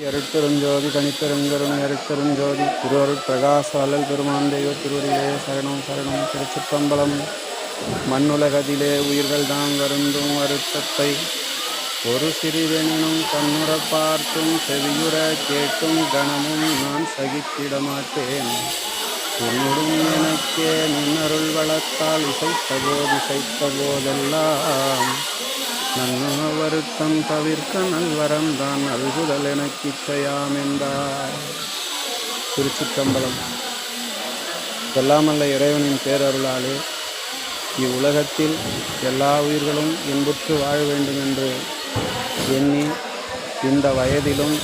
அருட்பெருஞ்சோதி தனிப்பெருங்கருணை அருட்பெருஞ்சோதி திருவருட் பிரகாச வள்ளல் பெருமான் தெய்வ திருவடியிலே சரணம் சரணம். திருச்சிற்றம்பலம். மண்ணுலகத்திலே உயிர்கள் தான் வருந்தும் வருத்தத்தை ஒரு சிறிதெனினும் கண்ணுற பார்த்தும் செவியுற கேட்டும் கணமும் நான் சகித்திட மாட்டேன். என்னுடன் எனக்கே நின்னருள் வளர்த்தால் இசைத்த போதெல்லாம் நன்னுண வருத்தம் தவிர்க்க நல்வரம் தான் நல்குதல் எனக்கு இச்சையாம் என்றார். திருச்சிற்றம்பலம். எல்லாமல்ல இறைவனின் பேரருளாலே இவ்வுலகத்தில் எல்லா உயிர்களும் இன்புற்று வாழ வேண்டும் என்று எண்ணி இந்த வயதிலும்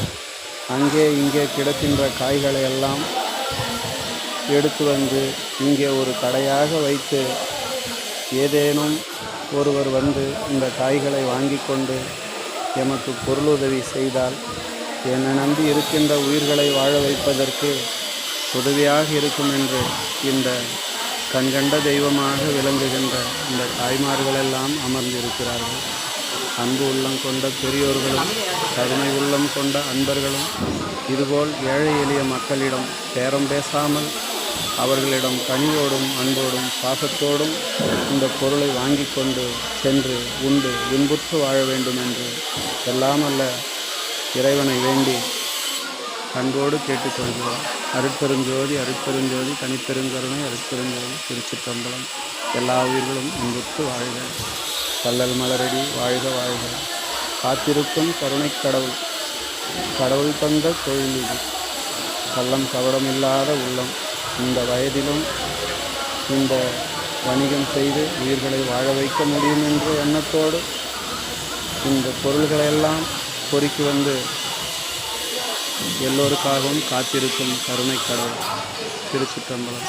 அங்கே இங்கே கிடக்கின்ற காய்களை எல்லாம் எடுத்து வந்து இங்கே ஒரு கடையாக வைத்து ஏதேனும் ஒருவர் வந்து இந்த காய்களை வாங்கி கொண்டு எமக்கு பொருளுதவி செய்தால் என்னை நம்பி இருக்கின்ற உயிர்களை வாழ வைப்பதற்கு உதவியாக இருக்கும் என்று இந்த கண்கண்ட தெய்வமாக விளங்குகின்ற இந்த தாய்மார்களெல்லாம் அமர்ந்திருக்கிறார்கள். அன்பு உள்ளம் கொண்ட பெரியோர்களும் கருணை உள்ளம் கொண்ட அன்பர்களும் இதுபோல் ஏழை எளிய மக்களிடம் பேரம் பேசாமல் அவர்களிடம் கனிவோடும் அன்போடும் பாசத்தோடும் இந்த பொருளை வாங்கி கொண்டு சென்று உண்டு இன்புற்று வாழ வேண்டும் என்று எல்லாமல்ல இறைவனை வேண்டி அன்போடு கேட்டுக்கொள்கிறோம். அருட்பெருஞ்சோதி அருட்பெருஞ்சோதி தனிப்பெருங்கருணை அருட்பெருஞ்சோதி. திருச்சிற்றம்பலம். எல்லா உயிர்களும் இன்புற்று வாழ்க. கள்ளல் மலரடி வாழ்க வாழ்க. காத்திருக்கும் கருணை கடவுள் கடவுள் தந்த தொழில் இது. கள்ளம் கவடம் இல்லாத உள்ளம் இந்த வயதிலும் இந்த வணிகம் செய்து உயிர்களை வாழ வைக்க முடியும் என்ற எண்ணத்தோடு இந்த பொருள்களெல்லாம் பொறுக்கி வந்து எல்லோருக்காகவும் காத்திருக்கும் கருணை கடவுள். திருச்சிற்றம்பலம்.